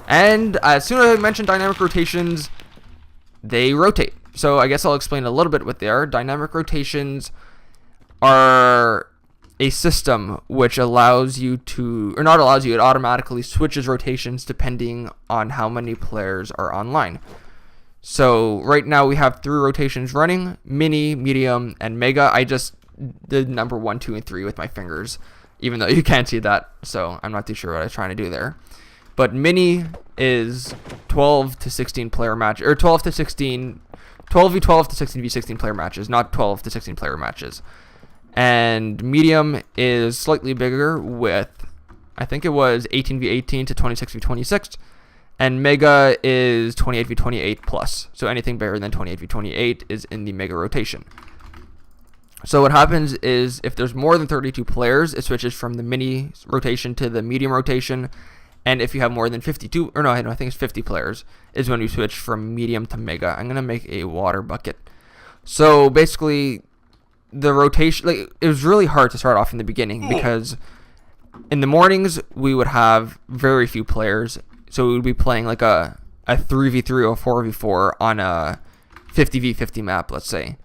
And as soon as I mentioned dynamic rotations, they rotate. So I guess I'll explain a little bit what they are. Dynamic rotations are a system which allows you to, or not allows you, it automatically switches rotations depending on how many players are online. So right now we have 3 rotations running: mini, medium, and mega. I just did number 1, 2, and 3 with my fingers, even though you can't see that, so I'm not too sure what I was trying to do there. But mini is 12 to 16 player match, or 12 to 16, 12v12 to 16v16 player matches, not 12 to 16 player matches. And medium is slightly bigger with, I think it was 18v18 to 26v26. And mega is 28v28 plus. So anything bigger than 28v28 is in the mega rotation. So what happens is if there's more than 32 players, it switches from the mini rotation to the medium rotation. And if you have more than 52, or no, I think it's 50 players, is when we switch from medium to mega. I'm going to make a water bucket. So basically, the rotation, like, it was really hard to start off in the beginning because in the mornings we would have very few players. So we would be playing like a 3v3 or 4v4 on a 50v50 map, let's say.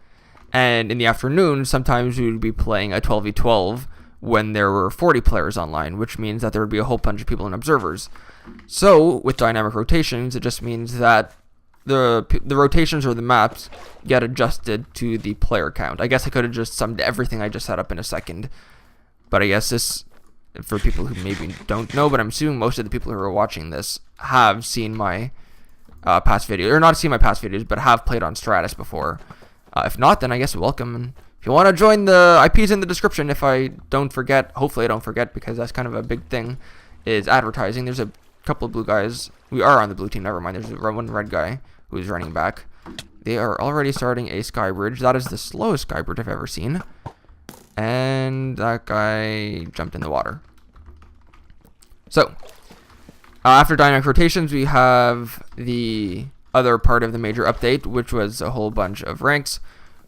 And in the afternoon, sometimes we would be playing a 12v12 when there were 40 players online, which means that there would be a whole bunch of people and observers. So with dynamic rotations, it just means that the rotations or the maps get adjusted to the player count. I guess I could have just summed everything I just set up in a second, but I guess this, for people who maybe don't know, but I'm assuming most of the people who are watching this have seen my past videos, or not seen my past videos, but have played on Stratus before. If not, then I guess welcome. And if you want to join, the IP's in the description. If I don't forget, hopefully I don't forget, because that's kind of a big thing, is advertising. There's a couple of blue guys. We are on the blue team, never mind. There's one red guy who's running back. They are already starting a sky bridge. That is the slowest sky bridge I've ever seen. And that guy jumped in the water. So, after dynamic rotations, we have the other part of the major update, which was a whole bunch of ranks.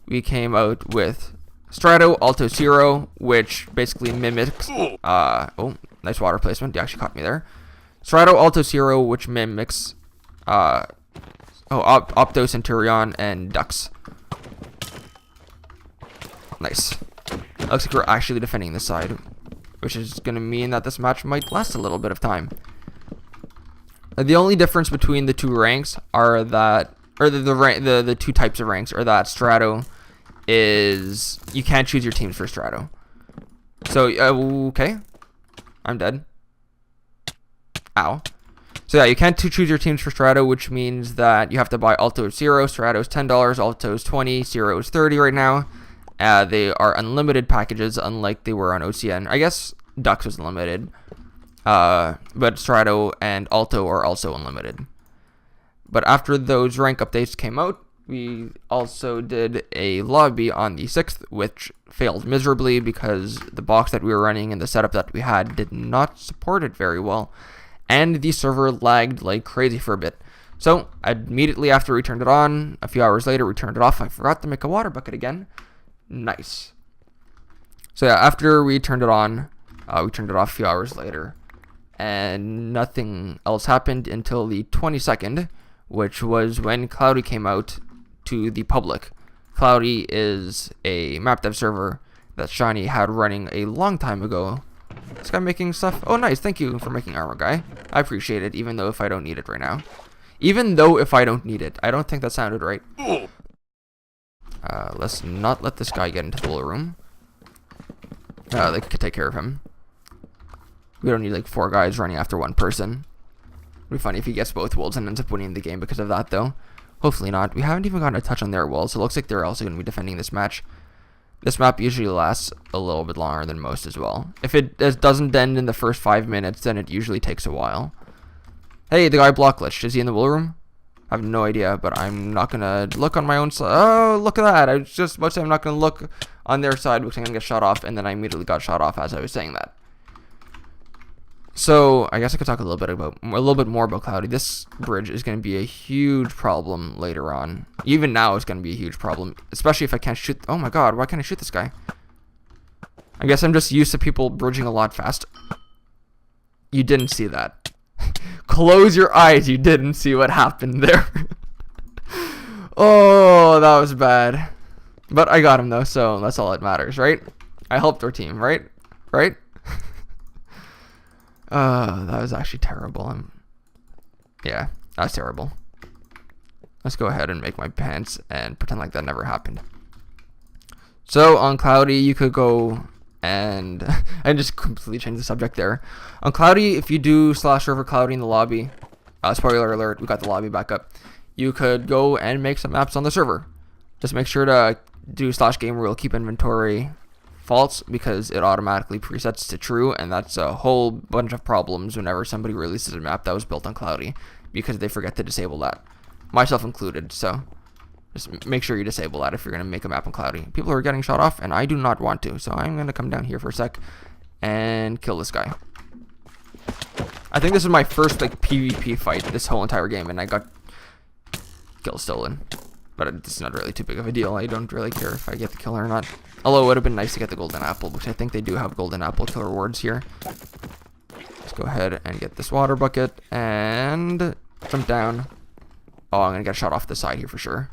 We came out with Strato, Alto, Zero, which basically mimics... oh, nice water placement. You actually caught me there. Strato, Alto, Zero, which mimics... Opto, Centurion, and Dux. Nice. Looks like we're actually defending this side, which is going to mean that this match might last a little bit of time. The only difference between the two ranks are that, or the two types of ranks are that Strato is, you can't choose your teams for Strato. So, okay. I'm dead. Ow. So yeah, you can't choose your teams for Strato, which means that you have to buy Alto or Zero. Strato is $10, Alto is $20, Zero is $30 right now. They are unlimited packages, unlike they were on OCN. I guess Dux was unlimited, but Strato and Alto are also unlimited. But after those rank updates came out, we also did a lobby on the 6th, which failed miserably because the box that we were running and the setup that we had did not support it very well. And the server lagged like crazy for a bit. So, immediately after we turned it on, a few hours later we turned it off. I forgot to make a water bucket again. Nice. So yeah, after we turned it on, we turned it off a few hours later. And nothing else happened until the 22nd, which was when Cloudy came out to the public. Cloudy is a map dev server that Shiny had running a long time ago. This guy making stuff. Oh, nice. Thank you for making armor, guy. I appreciate it, even though if I don't need it right now. Even though if I don't need it. I don't think that sounded right. Let's not let this guy get into the little room. They could take care of him. We don't need like 4 guys running after one person. It'd be funny if he gets both wolves and ends up winning the game because of that, though. Hopefully not. We haven't even gotten a touch on their walls, so it looks like they're also going to be defending this match. This map usually lasts a little bit longer than most as well. If it doesn't end in the first 5 minutes, then it usually takes a while. Hey, the guy block glitched. Is he in the wool room? I have no idea, but I'm not going to look on my own side. Oh, look at that. I was just about to say I'm not going to look on their side because I'm going to get shot off, and then I immediately got shot off as I was saying that. So, I guess I could talk a little bit more about Cloudy. This bridge is going to be a huge problem later on. Even now, it's going to be a huge problem, especially if I can't shoot. Oh my god, why can't I shoot this guy? I guess I'm just used to people bridging a lot fast. You didn't see that. Close your eyes. You didn't see what happened there. Oh, that was bad. But I got him though, so that's all that matters, right? I helped our team, right? Right? That was actually terrible. Yeah, that's terrible. Let's go ahead and make my pants and pretend like that never happened. So on Cloudy, you could go and just completely change the subject there. On Cloudy, if you do /server Cloudy in the lobby, spoiler alert, we got the lobby back up. You could go and make some maps on the server. Just make sure to do /game rule keep inventory false, because it automatically presets to true, and that's a whole bunch of problems whenever somebody releases a map that was built on Cloudy, because they forget to disable that, myself included. So just make sure you disable that if you're going to make a map on Cloudy. People are getting shot off, and I do not want to, so I'm going to come down here for a sec and kill this guy. I think this is my first like PvP fight this whole entire game, and I got kill stolen. But it's not really too big of a deal. I don't really care if I get the kill or not. Although it would have been nice to get the golden apple, which I think they do have golden apple kill rewards here. Let's go ahead and get this water bucket and jump down. Oh, I'm gonna get shot off the side here for sure.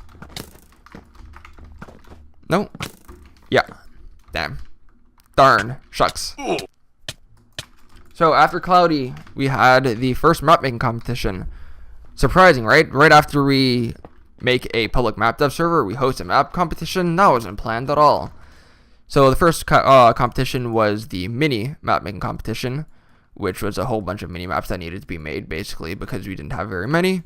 No. Yeah. Damn. Darn. Shucks. So after Cloudy, we had the first map making competition. Surprising, right? Right after we make a public map dev server, we host a map competition. That wasn't planned at all. So the first competition was the mini map making competition, which was a whole bunch of mini maps that needed to be made, basically, because we didn't have very many.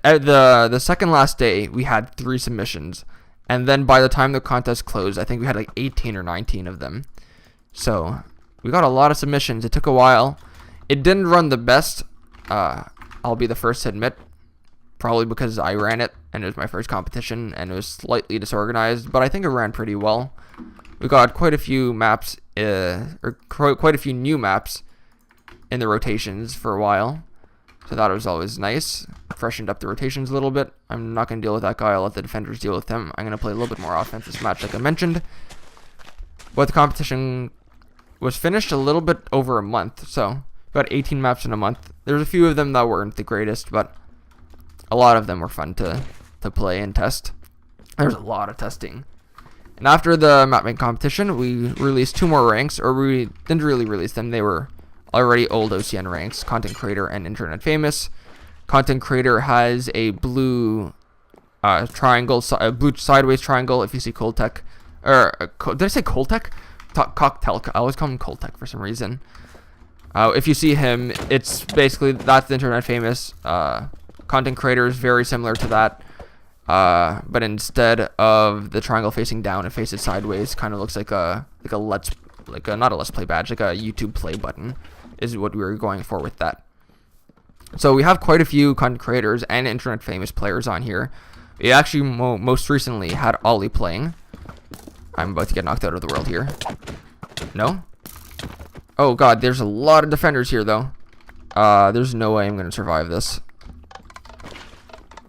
At the second last day, we had 3 submissions, and then by the time the contest closed, I think we had like 18 or 19 of them. So we got a lot of submissions. It took a while. It didn't run the best. I'll be the first to admit. Probably because I ran it, and it was my first competition, and it was slightly disorganized, but I think it ran pretty well. We got quite a few maps, or quite a few new maps in the rotations for a while, so that was always nice. Freshened up the rotations a little bit. I'm not going to deal with that guy. I'll let the defenders deal with him. I'm going to play a little bit more offense this match, like I mentioned. But the competition was finished a little bit over a month, so about 18 maps in a month. There's a few of them that weren't the greatest, but a lot of them were fun to play and test. There's a lot of testing. And after the mapmaking competition, we released 2 more ranks, or we didn't really release them. They were already old OCN ranks, Content Creator and Internet Famous. Content Creator has a blue triangle, a blue sideways triangle if you see Coltech. Did I say Coltech? Cocktail. I always call him Coltech for some reason. If you see him, it's basically, that's the Internet Famous. Content Creator is very similar to that, but instead of the triangle facing down, it faces sideways. Kind of looks like not a let's play badge, like a YouTube play button, is what we were going for with that. So we have quite a few content creators and Internet Famous players on here. We actually most recently had Ollie playing. I'm about to get knocked out of the world here. No? Oh god, there's a lot of defenders here though. There's no way I'm gonna survive this.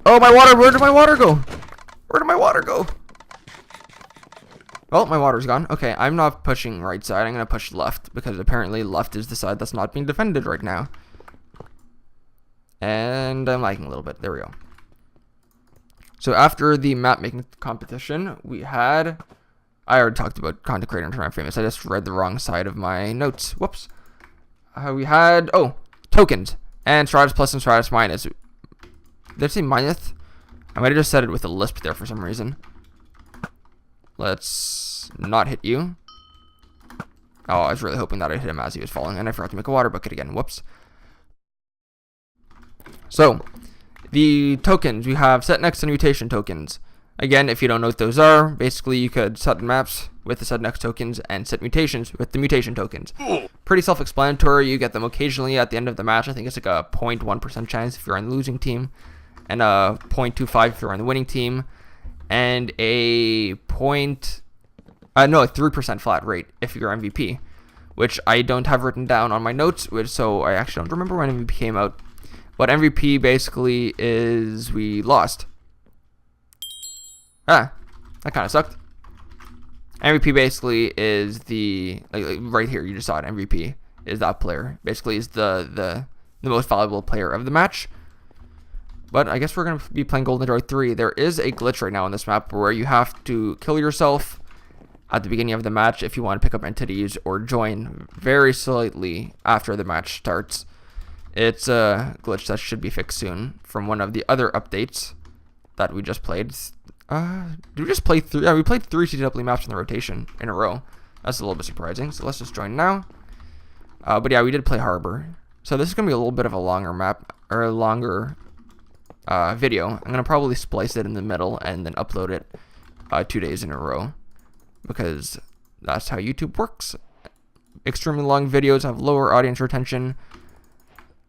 Oh, my water! Where did my water go? Where did my water go? Well, my water's gone. Okay, I'm not pushing right side. I'm going to push left, because apparently left is the side that's not being defended right now. And I'm lagging a little bit. There we go. So after the map making competition, we had... I already talked about Content Creator and Internet Famous. I just read the wrong side of my notes. Whoops. We had... Oh, tokens. And Stratus Plus and Stratus Minus. Did I say minus? I might have just said it with a lisp there for some reason. Let's not hit you. Oh, I was really hoping that I'd hit him as he was falling, and I forgot to make a water bucket again. Whoops. So, the tokens, we have set next and mutation tokens. Again, if you don't know what those are, basically you could set maps with the set next tokens and set mutations with the mutation tokens. Pretty self-explanatory. You get them occasionally at the end of the match. I think it's like a 0.1% chance if you're on the losing team, and a 0.25 if you're on the winning team, and a 3% flat rate if you're MVP, which I don't have written down on my notes, so I actually don't remember when MVP came out. But MVP basically is we lost. That kind of sucked. MVP basically is the right here. You just saw it. MVP is that player. Basically, is the the most valuable player of the match. But I guess we're going to be playing Golden Droid 3. There is a glitch right now on this map where you have to kill yourself at the beginning of the match if you want to pick up entities, or join very slightly after the match starts. It's a glitch that should be fixed soon from one of the other updates that we just played. Did we just play 3? Yeah, we played 3 CW maps in the rotation in a row. That's a little bit surprising. So let's just join now. But yeah, we did play Harbor. So this is going to be a little bit of a longer map, or a longer video. I'm going to probably splice it in the middle and then upload it 2 days in a row, because that's how YouTube works. Extremely long videos have lower audience retention,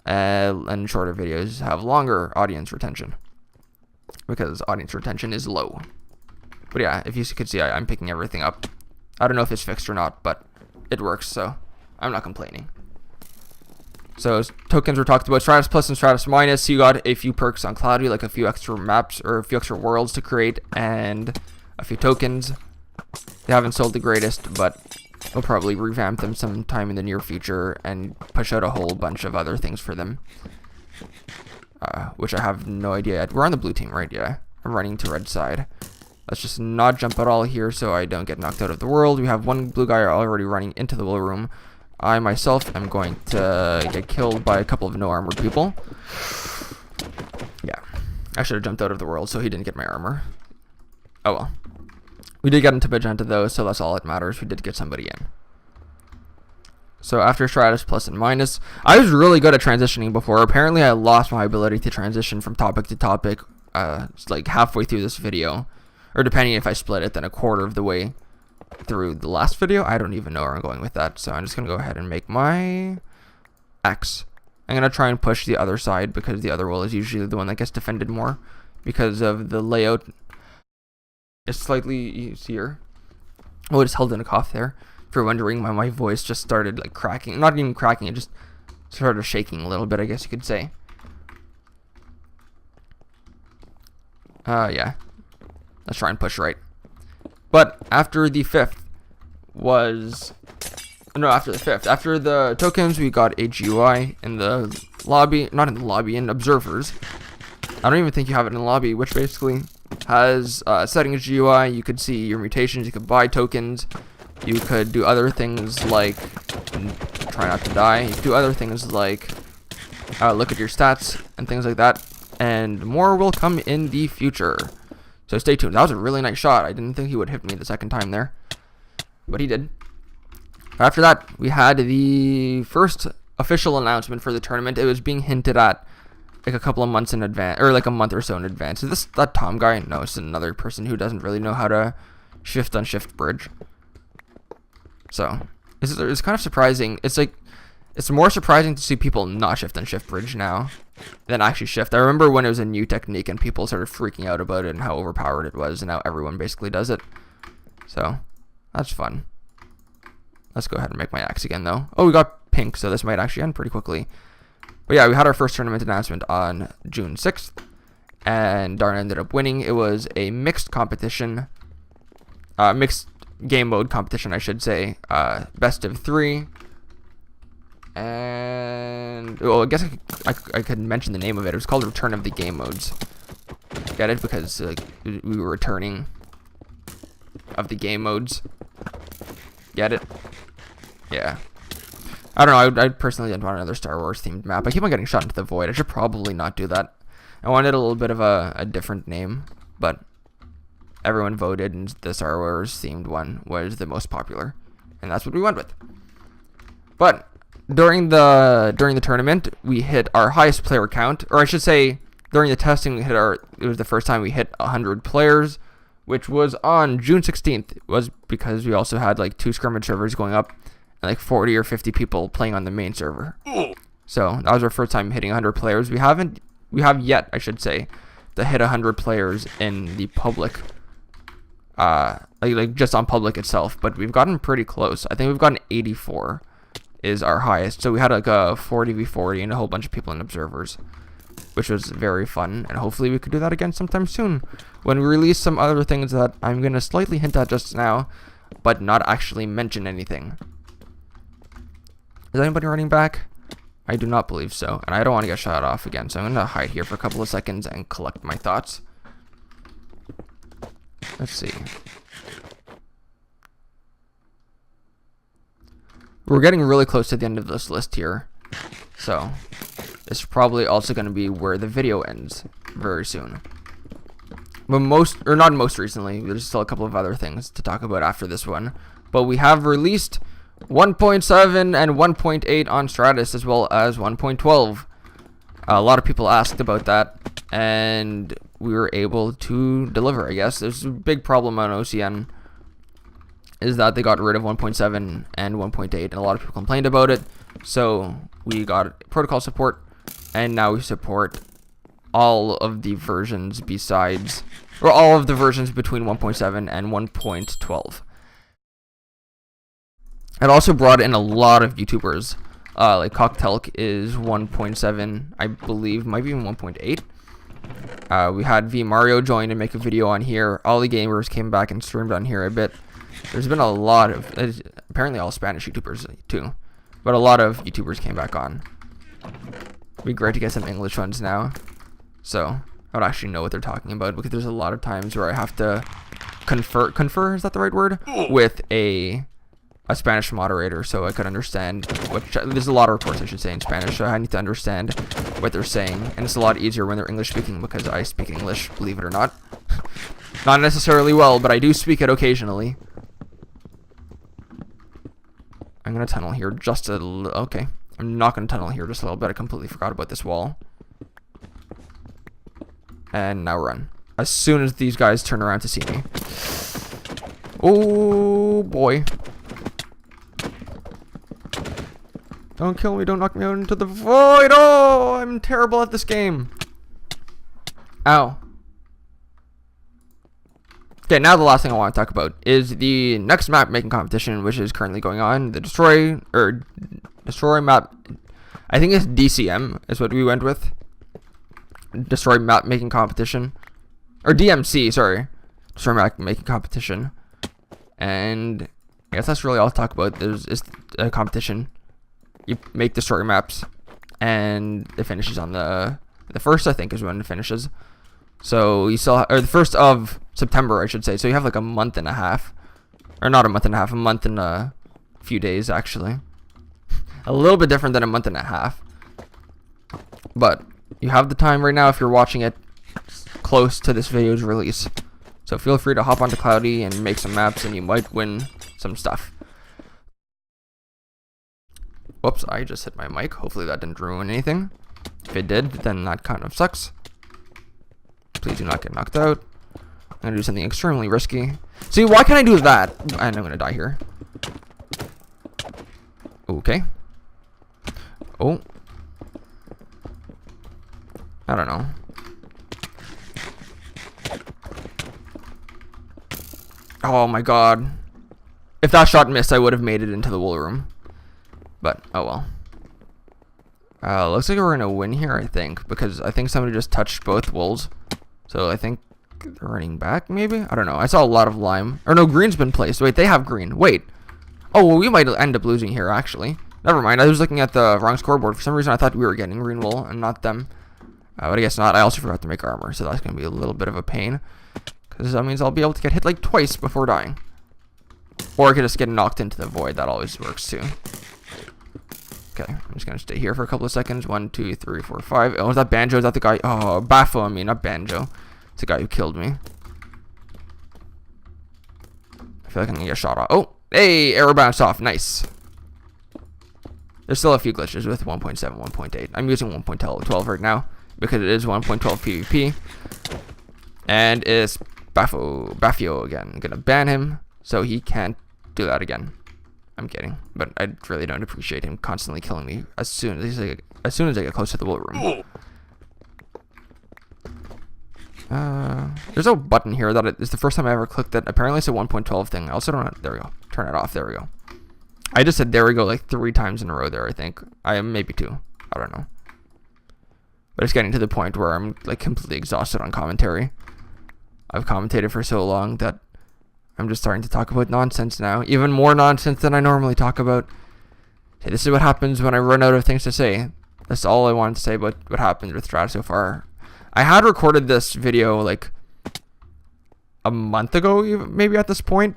and shorter videos have longer audience retention, because audience retention is low. But yeah, if you could see, I'm picking everything up. I don't know if it's fixed or not, but it works, so I'm not complaining. So tokens were talked about, Stratus Plus and Stratus Minus. You got a few perks on Cloudy, like a few extra maps or a few extra worlds to create, and a few tokens. They haven't sold the greatest, but we'll probably revamp them sometime in the near future and push out a whole bunch of other things for them, which I have no idea yet. We're on the blue team, right? Yeah, I'm running to red side. Let's just not jump at all here so I don't get knocked out of the world. We have one blue guy already running into the blue room. I myself am going to get killed by a couple of no armored people. Yeah, I should have jumped out of the world so he didn't get my armor. Oh well. We did get into Magenta though, so that's all that matters. We did get somebody in. So after Stratus Plus and Minus, I was really good at transitioning before. Apparently I lost my ability to transition from topic to topic like halfway through this video. Or depending if I split it, then a quarter of the way through the last video. I don't even know where I'm going with that, so I'm just going to go ahead and make my X. I'm going to try and push the other side, because the other wall is usually the one that gets defended more because of the layout. It's slightly easier. Oh, I just held in a cough there. If you're wondering, my voice just started like cracking. Not even cracking, it just started shaking a little bit, I guess you could say. Yeah. Let's try and push right. But after the 5th was... No, after the 5th. After the tokens, we got a GUI in the lobby. Not in the lobby, in observers. I don't even think you have it in the lobby, which basically has settings GUI. You could see your mutations. You could buy tokens. You could do other things like try not to die. You could do other things like look at your stats and things like that. And more will come in the future. So stay tuned. That was a really nice shot. I didn't think he would hit me the second time there, but he did. After that, we had the first official announcement for the tournament. It was being hinted at like a couple of months in advance, or like a month or so in advance. Is this that Tom guy? No, it's another person who doesn't really know how to shift on shift bridge. So it's kind of surprising. It's like, it's more surprising to see people not shift on shift bridge now than actually shift. I remember when it was a new technique and people started freaking out about it and how overpowered it was, and now everyone basically does it. So that's fun. Let's go ahead and make my axe again though. Oh, we got pink, so this might actually end pretty quickly. But yeah, we had our first tournament announcement on June 6th, and Darn ended up winning. It was a mixed competition, mixed game mode competition, I should say. Best of 3. And well, I guess I could mention the name of it. It was called Return of the Game Modes. Get it? Because we were returning of the game modes. Get it? Yeah. I don't know. I personally didn't want another Star Wars themed map. I keep on getting shot into the void. I should probably not do that. I wanted a little bit of a different name, but everyone voted, and the Star Wars themed one was the most popular, and that's what we went with. But during the tournament, we hit our highest player count, or I should say, during the testing, we hit it was the first time we hit 100 players, which was on June 16th. It was because we also had like 2 scrimmage servers going up and like 40 or 50 people playing on the main server. So that was our first time hitting 100 players. We have yet, I should say, to hit 100 players in the public, like just on public itself, but we've gotten pretty close. I think we've gotten 84 is our highest. So we had like a 40v40 and a whole bunch of people in observers, which was very fun, and hopefully we could do that again sometime soon when we release some other things that I'm going to slightly hint at just now, but not actually mention anything. Is anybody running back? I do not believe so. And I don't want to get shot off again. So I'm going to hide here for a couple of seconds and collect my thoughts. Let's see. We're getting really close to the end of this list here. So this is probably also going to be where the video ends very soon. But not most recently, there's still a couple of other things to talk about after this one. But we have released 1.7 and 1.8 on Stratus, as well as 1.12. A lot of people asked about that, and we were able to deliver, I guess. There's a big problem on OCN, is that they got rid of 1.7 and 1.8, and a lot of people complained about it. So we got protocol support, and now we support all of the versions besides, or all of the versions between 1.7 and 1.12. It also brought in a lot of YouTubers, like Cocktelk is 1.7, I believe, might be even 1.8. We had V Mario join and make a video on here. All the gamers came back and streamed on here a bit. There's been a lot of, apparently all Spanish YouTubers too, but a lot of YouTubers came back on. It'd be great to get some English ones now, so I would actually know what they're talking about, because there's a lot of times where I have to confer, is that the right word, with a Spanish moderator, so I could understand there's a lot of reports, I should say, in Spanish, so I need to understand what they're saying, and it's a lot easier when they're English speaking, because I speak English, believe it or not. Not necessarily well, but I do speak it occasionally. I'm gonna tunnel here just a little. Okay, I'm not gonna tunnel here just a little bit. I completely forgot about this wall. And now run. As soon as these guys turn around to see me. Oh boy. Don't kill me, don't knock me out into the void. Oh, I'm terrible at this game. Ow. Okay, now the last thing I want to talk about is the next map making competition, which is currently going on. The Destroy map, I think it's DCM is what we went with. Destroy map making competition. Or DMC, sorry. Destroy map making competition. And I guess that's really all I'll talk about. There's a competition. You make destroy maps, and it finishes on the first, I think, is when it finishes. So you still or the 1st of September, I should say. So you have like a month and a half, or not a month and a half, a month and a few days actually. A little bit different than a month and a half, but you have the time right now if you're watching it close to this video's release. So feel free to hop onto Cloudy and make some maps, and you might win some stuff. Whoops, I just hit my mic. Hopefully that didn't ruin anything. If it did, then that kind of sucks. Please do not get knocked out. I'm gonna do something extremely risky. See, why can't I do that? And I'm gonna die here. Okay. Oh. I don't know. Oh my god. If that shot missed, I would have made it into the wool room. But, oh well. Looks like we're gonna win here, I think, because I think somebody just touched both wolves. So I think they're running back, maybe? I don't know. I saw a lot of lime. Or no, green's been placed. Wait, they have green. Wait. Oh, well, we might end up losing here, actually. Never mind. I was looking at the wrong scoreboard. For some reason, I thought we were getting green wool and not them. But I guess not. I also forgot to make armor, so that's going to be a little bit of a pain. Because that means I'll be able to get hit like twice before dying. Or I could just get knocked into the void. That always works, too. Okay, I'm just going to stay here for a couple of seconds. 1, 2, 3, 4, 5. Oh, is that Banjo? Is that the guy? Oh, Baffo, I mean, not Banjo. It's the guy who killed me. I feel like I'm going to get shot off. Oh, hey, arrow bounced off. Nice. There's still a few glitches with 1.7, 1.8. I'm using 1.12 right now because it is 1.12 PvP. And it's Baffio again. I'm going to ban him so he can't do that again. I'm kidding, but I really don't appreciate him constantly killing me as soon as I get close to the wool room. There's a button here that it's the first time I ever clicked it. Apparently it's a 1.12 thing. I also don't know. There we go. Turn it off. There we go. I just said there we go like 3 times in a row there, I think. Maybe 2. I don't know. But it's getting to the point where I'm like completely exhausted on commentary. I've commentated for so long that I'm just starting to talk about nonsense now. Even more nonsense than I normally talk about. Hey, this is what happens when I run out of things to say. That's all I wanted to say about what happened with Stratus so far. I had recorded this video like a month ago, maybe at this point,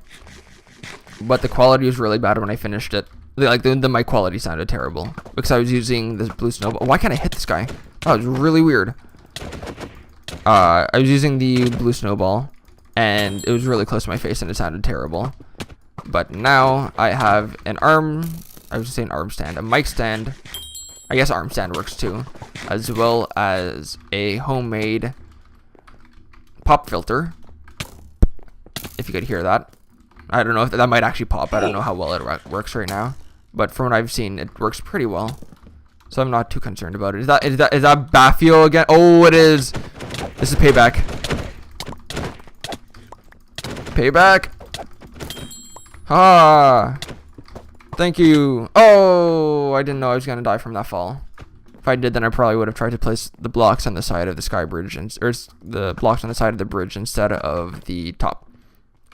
but the quality was really bad when I finished it. Like the mic quality sounded terrible because I was using this blue snowball. Why can't I hit this guy? That was really weird. I was using the blue snowball, and it was really close to my face, and it sounded terrible. But now I have an arm. I was just saying arm stand, a mic stand. I guess arm stand works too, as well as a homemade pop filter. If you could hear that. I don't know if that might actually pop. I don't know how well it works right now, but from what I've seen, it works pretty well. So I'm not too concerned about it. Is that Baffio again? Oh, it is. This is payback. Payback. Ah. Thank you. Oh, I didn't know I was gonna die from that fall. If I did, then I probably would have tried to place the blocks on the side of the sky bridge, or the blocks on the side of the bridge instead of the top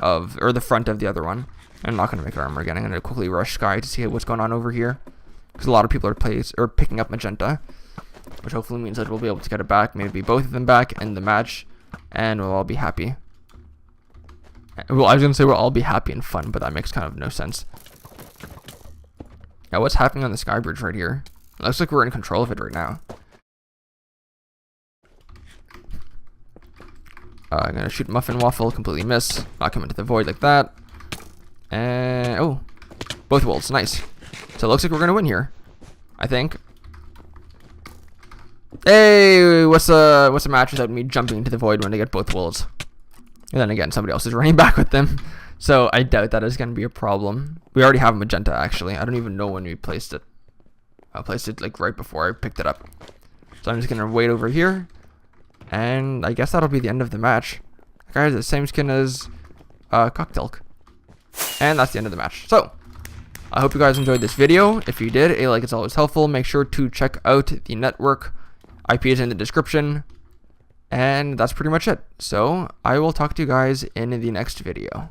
or the front of the other one. I'm not gonna make armor again. I'm gonna quickly rush sky to see what's going on over here, because a lot of people are picking up magenta, which hopefully means that we'll be able to get it back. Maybe both of them back in the match, and we'll all be happy. Well, I was gonna say we'll all be happy and fun, but that makes kind of no sense. Now, what's happening on the sky bridge right here? It looks like we're in control of it right now. I'm gonna shoot Muffin Waffle, completely miss. Knock him into the void like that. And oh, both wolves, nice. So it looks like we're gonna win here, I think. Hey, what's a match without me jumping into the void when I get both wolves? And then again, somebody else is running back with them. So I doubt that is going to be a problem. We already have magenta, actually. I don't even know when we placed it. I placed it like right before I picked it up. So I'm just going to wait over here. And I guess that'll be the end of the match. The guy has the same skin as Cocktailk. And that's the end of the match. So I hope you guys enjoyed this video. If you did, a like is always helpful. Make sure to check out the network. IP is in the description. And that's pretty much it. So I will talk to you guys in the next video.